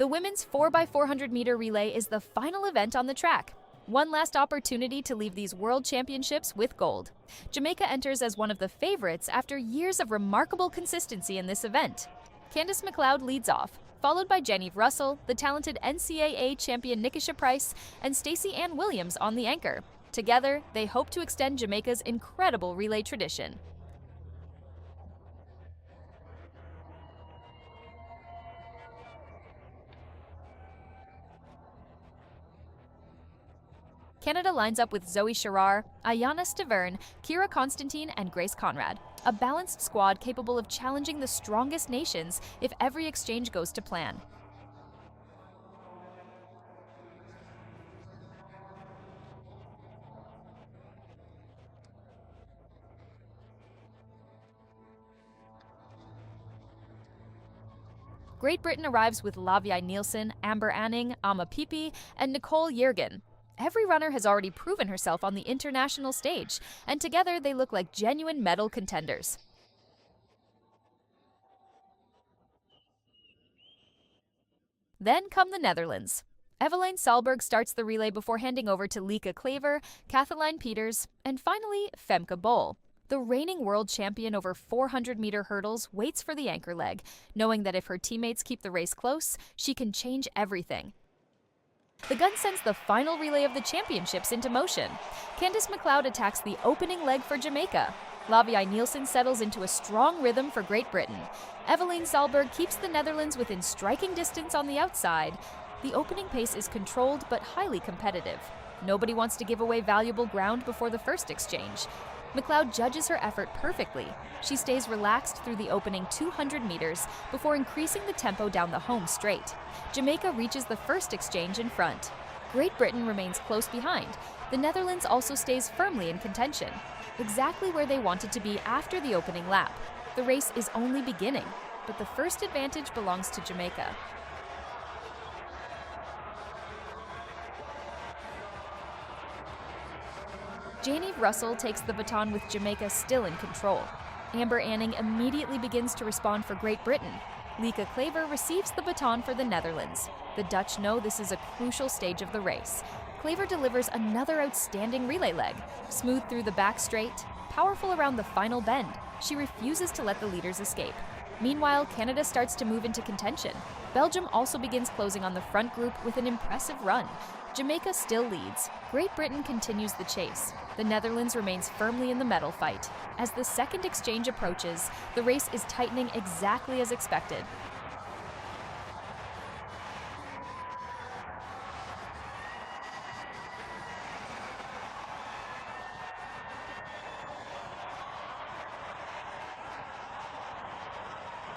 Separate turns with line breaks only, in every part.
The women's 4x400m relay is the final event on the track. One last opportunity to leave these world championships with gold. Jamaica enters as one of the favorites after years of remarkable consistency in this event. Candice McLeod leads off, followed by Janieve Russell, the talented NCAA champion Nickisha Pryce, and Stacey Ann Williams on the anchor. Together, they hope to extend Jamaica's incredible relay tradition. Canada lines up with Zoe Sherrar, Ayana Stavern, Kira Constantine, and Grace Conrad, a balanced squad capable of challenging the strongest nations if every exchange goes to plan. Great Britain arrives with Lavia Nielsen, Amber Anning, Ama Pipi, and Nicole Yergin. Every runner has already proven herself on the international stage, and together they look like genuine medal contenders. Then come the Netherlands. Eveline Solberg starts the relay before handing over to Lieke Klaver, Kathleen Peters, and finally Femke Bol. The reigning world champion over 400-meter hurdles waits for the anchor leg, knowing that if her teammates keep the race close, she can change everything. The gun sends the final relay of the championships into motion. Candice McLeod attacks the opening leg for Jamaica. Lavia Nielsen settles into a strong rhythm for Great Britain. Eveline Solberg keeps the Netherlands within striking distance on the outside. The opening pace is controlled but highly competitive. Nobody wants to give away valuable ground before the first exchange. McLeod judges her effort perfectly. She stays relaxed through the opening 200 meters before increasing the tempo down the home straight. Jamaica reaches the first exchange in front. Great Britain remains close behind. The Netherlands also stays firmly in contention, exactly where they wanted to be after the opening lap. The race is only beginning, but the first advantage belongs to Jamaica. Janieve Russell takes the baton with Jamaica still in control. Amber Anning immediately begins to respond for Great Britain. Lieke Klaver receives the baton for the Netherlands. The Dutch know this is a crucial stage of the race. Klaver delivers another outstanding relay leg. Smooth through the back straight, powerful around the final bend. She refuses to let the leaders escape. Meanwhile, Canada starts to move into contention. Belgium also begins closing on the front group with an impressive run. Jamaica still leads. Great Britain continues the chase. The Netherlands remains firmly in the medal fight. As the second exchange approaches, the race is tightening exactly as expected.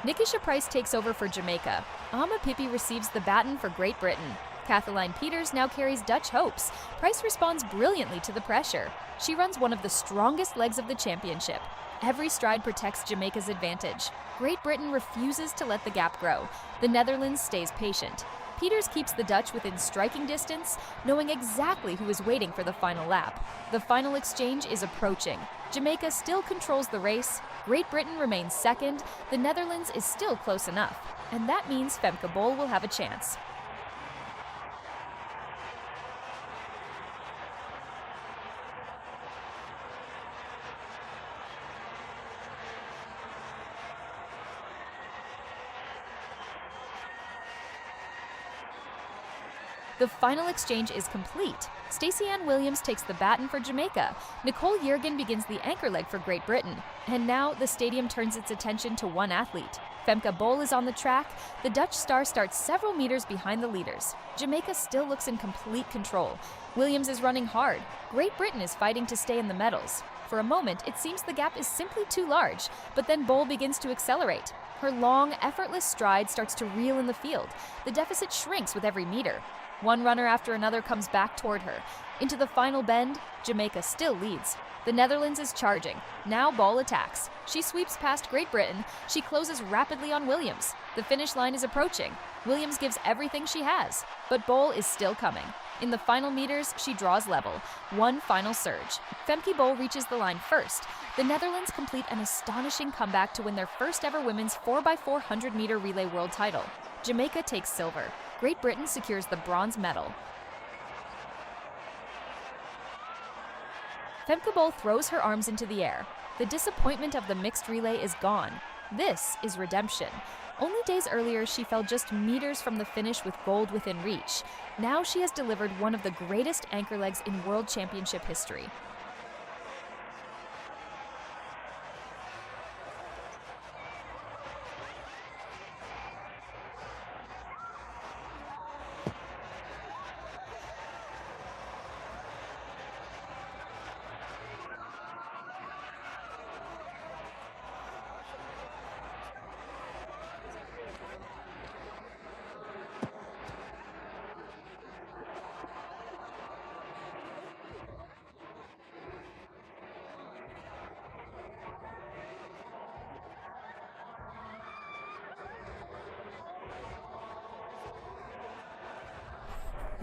Nickisha Pryce takes over for Jamaica. Ama Pipi receives the baton for Great Britain. Kathleen Peters now carries Dutch hopes. Pryce responds brilliantly to the pressure. She runs one of the strongest legs of the championship. Every stride protects Jamaica's advantage. Great Britain refuses to let the gap grow. The Netherlands stays patient. Peters keeps the Dutch within striking distance, knowing exactly who is waiting for the final lap. The final exchange is approaching. Jamaica still controls the race. Great Britain remains second. The Netherlands is still close enough. And that means Femke Bol will have a chance. The final exchange is complete. Stacey Ann Williams takes the baton for Jamaica. Nicole Yergin begins the anchor leg for Great Britain. And now the stadium turns its attention to one athlete. Femke Bol is on the track. The Dutch star starts several meters behind the leaders. Jamaica still looks in complete control. Williams is running hard. Great Britain is fighting to stay in the medals. For a moment, it seems the gap is simply too large, but then Bol begins to accelerate. Her long, effortless stride starts to reel in the field. The deficit shrinks with every meter. One runner after another comes back toward her. Into the final bend, Jamaica still leads. The Netherlands is charging. Now Bol attacks. She sweeps past Great Britain. She closes rapidly on Williams. The finish line is approaching. Williams gives everything she has, but Bol is still coming. In the final meters, she draws level. One final surge. Femke Bol reaches the line first. The Netherlands complete an astonishing comeback to win their first ever women's 4x400m relay world title. Jamaica takes silver. Great Britain secures the bronze medal. Femke Bol throws her arms into the air. The disappointment of the mixed relay is gone. This is redemption. Only days earlier, she fell just meters from the finish with gold within reach. Now she has delivered one of the greatest anchor legs in World Championship history.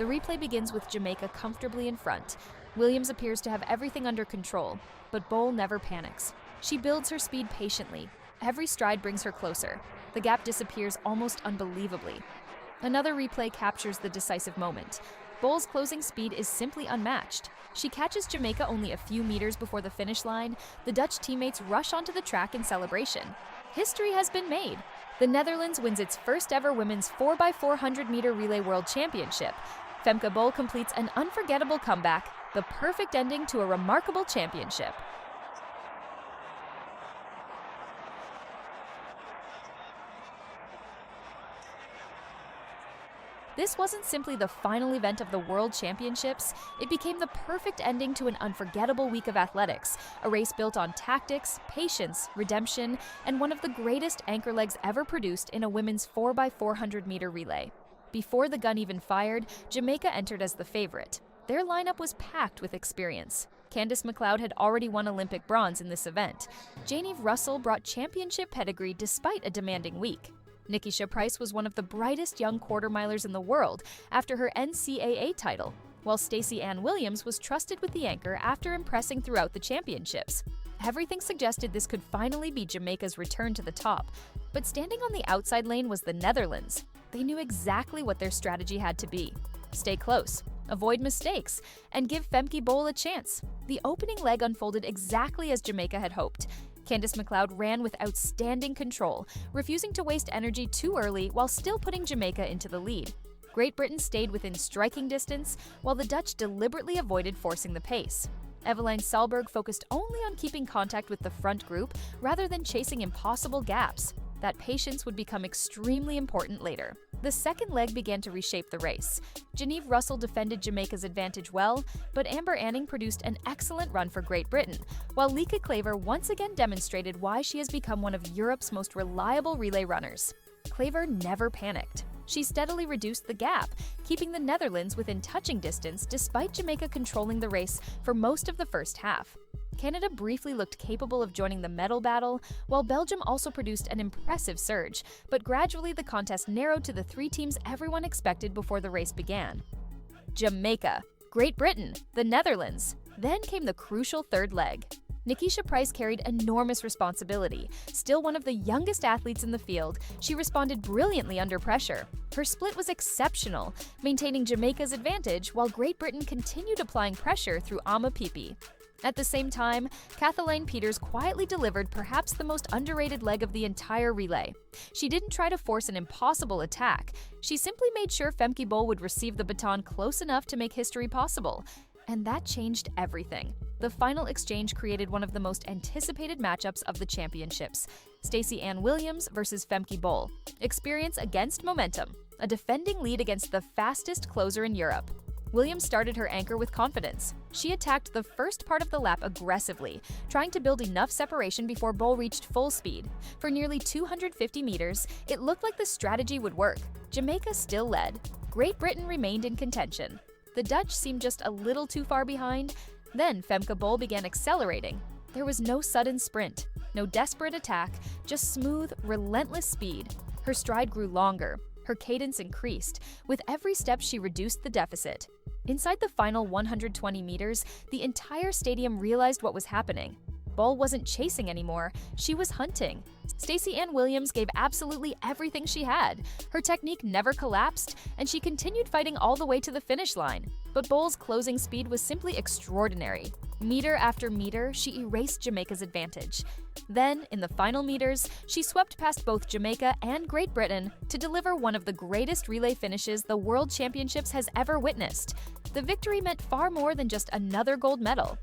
The replay begins with Jamaica comfortably in front. Williams appears to have everything under control, but Bol never panics. She builds her speed patiently. Every stride brings her closer. The gap disappears almost unbelievably. Another replay captures the decisive moment. Bol's closing speed is simply unmatched. She catches Jamaica only a few meters before the finish line. The Dutch teammates rush onto the track in celebration. History has been made. The Netherlands wins its first ever women's 4x400m relay world championship. Femke Bol completes an unforgettable comeback, the perfect ending to a remarkable championship. This wasn't simply the final event of the World Championships, it became the perfect ending to an unforgettable week of athletics, a race built on tactics, patience, redemption, and one of the greatest anchor legs ever produced in a women's 4x400m relay. Before the gun even fired, Jamaica entered as the favorite. Their lineup was packed with experience. Candice McLeod had already won Olympic bronze in this event. Janieve Russell brought championship pedigree despite a demanding week. Nickisha Pryce was one of the brightest young quarter-milers in the world after her NCAA title, while Stacey Ann Williams was trusted with the anchor after impressing throughout the championships. Everything suggested this could finally be Jamaica's return to the top, but standing on the outside lane was the Netherlands. They knew exactly what their strategy had to be. Stay close, avoid mistakes, and give Femke Bol a chance. The opening leg unfolded exactly as Jamaica had hoped. Candice McLeod ran with outstanding control, refusing to waste energy too early while still putting Jamaica into the lead. Great Britain stayed within striking distance, while the Dutch deliberately avoided forcing the pace. Eveline Solberg focused only on keeping contact with the front group rather than chasing impossible gaps. That patience would become extremely important later. The second leg began to reshape the race. Janieve Russell defended Jamaica's advantage well, but Amber Anning produced an excellent run for Great Britain, while Lieke Klaver once again demonstrated why she has become one of Europe's most reliable relay runners. Klaver never panicked. She steadily reduced the gap, keeping the Netherlands within touching distance despite Jamaica controlling the race for most of the first half. Canada briefly looked capable of joining the medal battle, while Belgium also produced an impressive surge, but gradually the contest narrowed to the three teams everyone expected before the race began. Jamaica, Great Britain, the Netherlands. Then came the crucial third leg. Nickisha Pryce carried enormous responsibility. Still one of the youngest athletes in the field, she responded brilliantly under pressure. Her split was exceptional, maintaining Jamaica's advantage while Great Britain continued applying pressure through Ama Pipi. At the same time, Kathleen Peters quietly delivered perhaps the most underrated leg of the entire relay. She didn't try to force an impossible attack. She simply made sure Femke Bol would receive the baton close enough to make history possible. And that changed everything. The final exchange created one of the most anticipated matchups of the championships. Stacey Ann Williams versus Femke Bol. Experience against momentum. A defending lead against the fastest closer in Europe. Williams started her anchor with confidence. She attacked the first part of the lap aggressively, trying to build enough separation before Bol reached full speed. For nearly 250 meters, it looked like the strategy would work. Jamaica still led. Great Britain remained in contention. The Dutch seemed just a little too far behind. Then Femke Bol began accelerating. There was no sudden sprint, no desperate attack, just smooth, relentless speed. Her stride grew longer. Her cadence increased. With every step, she reduced the deficit. Inside the final 120 meters, the entire stadium realized what was happening. Bol wasn't chasing anymore, she was hunting. Stacey Ann Williams gave absolutely everything she had. Her technique never collapsed, and she continued fighting all the way to the finish line. But Bol's closing speed was simply extraordinary. Meter after meter, she erased Jamaica's advantage. Then, in the final meters, she swept past both Jamaica and Great Britain to deliver one of the greatest relay finishes the World Championships has ever witnessed. The victory meant far more than just another gold medal.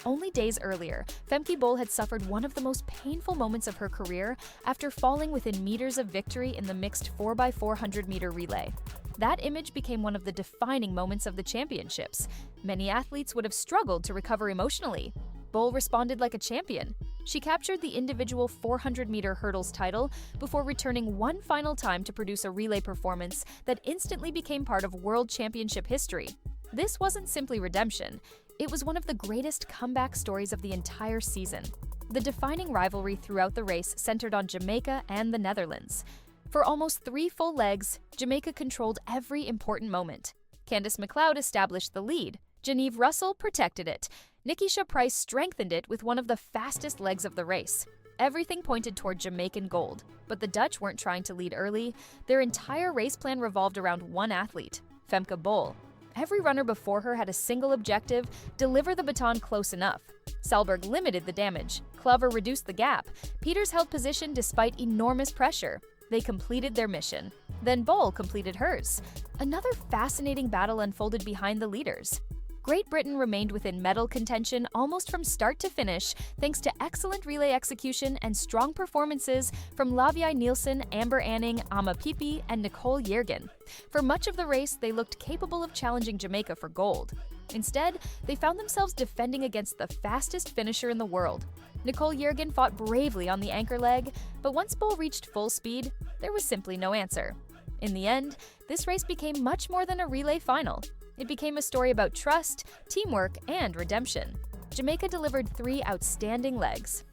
Only days earlier, Femke Bol had suffered one of the most painful moments of her career after falling within meters of victory in the mixed 4x400m relay. That image became one of the defining moments of the championships. Many athletes would have struggled to recover emotionally. Bol responded like a champion. She captured the individual 400-meter hurdles title before returning one final time to produce a relay performance that instantly became part of World Championship history. This wasn't simply redemption. It was one of the greatest comeback stories of the entire season. The defining rivalry throughout the race centered on Jamaica and the Netherlands. For almost 3 full legs, Jamaica controlled every important moment. Candice McLeod established the lead. Janieve Russell protected it. Nickisha Pryce strengthened it with one of the fastest legs of the race. Everything pointed toward Jamaican gold, but the Dutch weren't trying to lead early. Their entire race plan revolved around one athlete, Femke Bol. Every runner before her had a single objective: deliver the baton close enough. Salberg limited the damage. Clover reduced the gap. Peters held position despite enormous pressure. They completed their mission. Then Bol completed hers. Another fascinating battle unfolded behind the leaders. Great Britain remained within medal contention almost from start to finish thanks to excellent relay execution and strong performances from Lavia Nielsen, Amber Anning, Ama Pipi, and Nicole Yergin. For much of the race, they looked capable of challenging Jamaica for gold. Instead, they found themselves defending against the fastest finisher in the world. Nicole Yergin fought bravely on the anchor leg, but once Bol reached full speed, there was simply no answer. In the end, this race became much more than a relay final. It became a story about trust, teamwork, and redemption. Jamaica delivered 3 outstanding legs.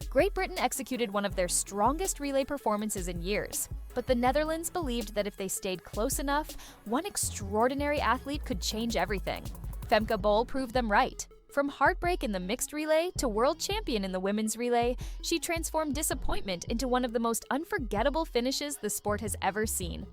Great Britain executed one of their strongest relay performances in years, but the Netherlands believed that if they stayed close enough, one extraordinary athlete could change everything. Femke Bol proved them right. From heartbreak in the mixed relay to world champion in the women's relay, she transformed disappointment into one of the most unforgettable finishes the sport has ever seen.